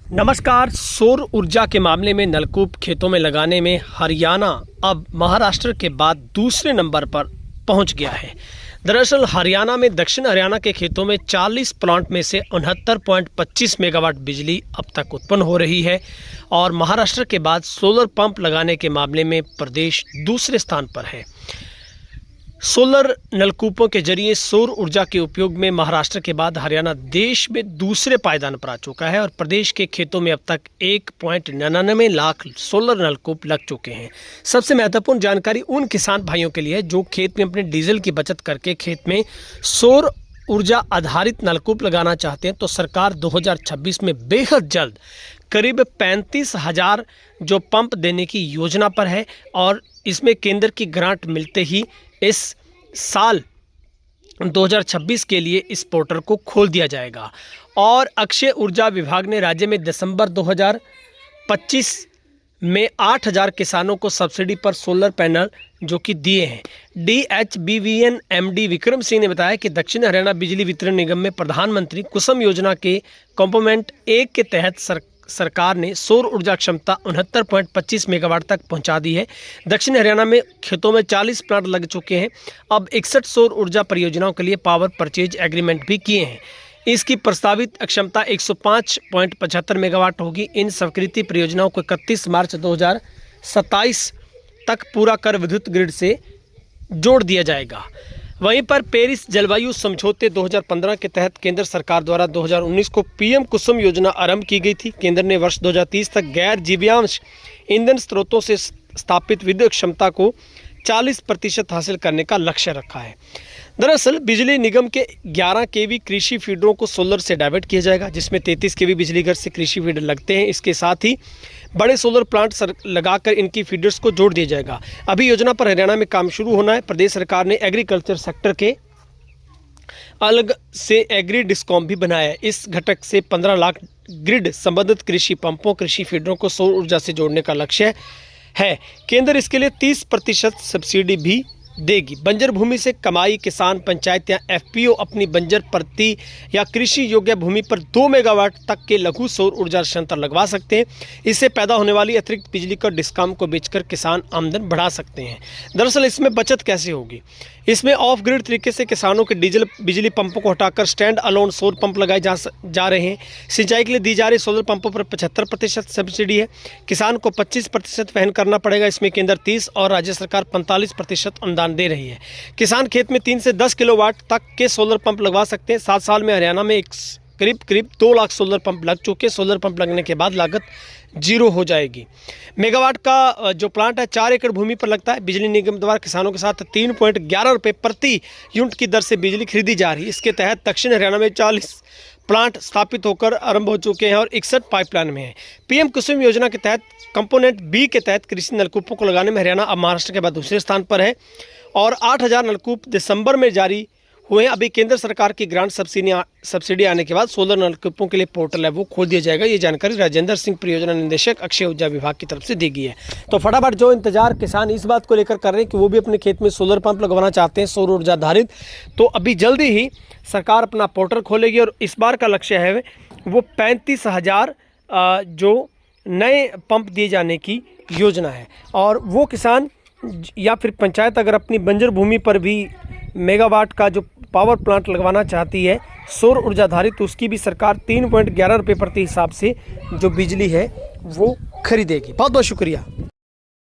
नमस्कार। सौर ऊर्जा के मामले में नलकूप खेतों में लगाने में हरियाणा अब महाराष्ट्र के बाद दूसरे नंबर पर पहुंच गया है। दरअसल हरियाणा में दक्षिण हरियाणा के खेतों में 40 प्लांट में से 69.25 मेगावाट बिजली अब तक उत्पन्न हो रही है और महाराष्ट्र के बाद सोलर पंप लगाने के मामले में प्रदेश दूसरे स्थान पर है। सोलर नलकूपों के जरिए सौर ऊर्जा के उपयोग में महाराष्ट्र के बाद हरियाणा देश में दूसरे पायदान पर आ चुका है और प्रदेश के खेतों में अब तक 1.99 लाख सोलर नलकूप लग चुके हैं। सबसे महत्वपूर्ण जानकारी उन किसान भाइयों के लिए है जो खेत में अपने डीजल की बचत करके खेत में सौर ऊर्जा आधारित नलकूप लगाना चाहते हैं। तो सरकार 2026 में बेहद जल्द करीब 35,000 जो पंप देने की योजना पर है और इसमें केंद्र की ग्रांट मिलते ही इस साल 2026 के लिए इस पोर्टल को खोल दिया जाएगा। और अक्षय ऊर्जा विभाग ने राज्य में दिसंबर 2025 में 8,000 किसानों को सब्सिडी पर सोलर पैनल जो कि दिए हैं। DHBVN MD विक्रम सिंह ने बताया कि दक्षिण हरियाणा बिजली वितरण निगम में प्रधानमंत्री कुसुम योजना के कंपोनेंट 1 के तहत सरकार ने सौर ऊर्जा क्षमता 69.25 मेगावाट तक पहुंचा दी है। दक्षिण हरियाणा में खेतों में 40 प्लांट लग चुके हैं। अब 61 सौर ऊर्जा परियोजनाओं के लिए पावर परचेज एग्रीमेंट भी किए हैं। इसकी प्रस्तावित क्षमता 105.75 मेगावाट होगी। इन स्वीकृति परियोजनाओं को 31 मार्च 2027 तक पूरा कर विद्युत ग्रिड से जोड़ दिया जाएगा। वहीं पर पेरिस जलवायु समझौते 2015 के तहत केंद्र सरकार द्वारा 2019 को पीएम कुसुम योजना आरंभ की गई थी। केंद्र ने वर्ष 2030 तक गैर जीवांश ईंधन स्रोतों से स्थापित विद्युत क्षमता को 40% हासिल करने का लक्ष्य रखा है। दरअसल बिजली निगम के 11 केवी कृषि फीडरों को सोलर से डाइवर्ट किया जाएगा, जिसमें 33 केवी बिजली घर से कृषि फीडर लगते हैं। इसके साथ ही बड़े सोलर प्लांट लगाकर इनकी फीडर्स को जोड़ दिया जाएगा। अभी योजना पर हरियाणा में काम शुरू होना है। प्रदेश सरकार ने एग्रीकल्चर सेक्टर के अलग से एग्री डिस्कॉम भी बनाया है। इस घटक से 15 लाख ग्रिड संबंधित कृषि पंपों कृषि फीडरों को सौर ऊर्जा से जोड़ने का लक्ष्य है। केंद्र इसके लिए 30% सब्सिडी भी देगी। बंजर भूमि से कमाई किसान, पंचायत या FPO अपनी बंजर प्रति या कृषि योग्य भूमि पर 2 मेगावाट तक के लघु सौर ऊर्जा संयंत्र लगवा सकते हैं। इससे पैदा होने वाली अतिरिक्त बिजली को डिस्कॉम को बेचकर किसान आमदन बढ़ा सकते हैं। दरअसल इसमें बचत कैसे होगी? इसमें ऑफ ग्रिड तरीके से किसानों के डीजल बिजली पंपों को हटाकर स्टैंड अलोन सौर पंप लगाए जा रहे हैं। सिंचाई के लिए दी जा रही सोलर पंपों पर 75% सब्सिडी है। किसान को 25% वहन करना पड़ेगा। इसमें केंद्र 30 और राज्य सरकार 45% अनुदान दे रही है। किसान खेत में 3 से 10 किलोवाट तक के सोलर पंप लगवा सकते हैं। 7 साल में हरियाणा में करीब 2 लाख सोलर पंप लग चुके। सोलर पंप लगने के बाद लागत 0 हो जाएगी। मेगावाट का जो प्लांट है 4 एकड़ भूमि पर लगता है। बिजली निगम द्वारा किसानों के साथ 3.11 रुपये प्रति यूनिट की दर से बिजली खरीदी जा रही है। इसके तहत दक्षिण हरियाणा में 40 प्लांट स्थापित होकर आरंभ हो चुके हैं और 61 पाइपलाइन में हैं। पीएम कुसुम योजना के तहत कंपोनेंट B के तहत कृषि नलकूपों को लगाने में हरियाणा अब महाराष्ट्र के बाद दूसरे स्थान पर है और 8,000 नलकूप दिसंबर में जारी हुए। अभी केंद्र सरकार की ग्रांट सब्सिडी आने के बाद सोलर नलकूपों के लिए पोर्टल है वो खोल दिया जाएगा। ये जानकारी राजेंद्र सिंह परियोजना निदेशक अक्षय ऊर्जा विभाग की तरफ से दी गई है। तो फटाफट जो इंतजार किसान इस बात को लेकर कर रहे हैं कि वो भी अपने खेत में सोलर पंप लगवाना चाहते हैं सौर ऊर्जा आधारित, तो अभी जल्दी ही सरकार अपना पोर्टल खोलेगी और इस बार का लक्ष्य है वो 35,000 जो नए पंप दिए जाने की योजना है। और वो किसान या फिर पंचायत अगर अपनी बंजर भूमि पर भी मेगावाट का जो पावर प्लांट लगवाना चाहती है सौर ऊर्जा आधारित, तो उसकी भी सरकार 3.11 रुपये प्रति हिसाब से जो बिजली है वो खरीदेगी। बहुत बहुत शुक्रिया।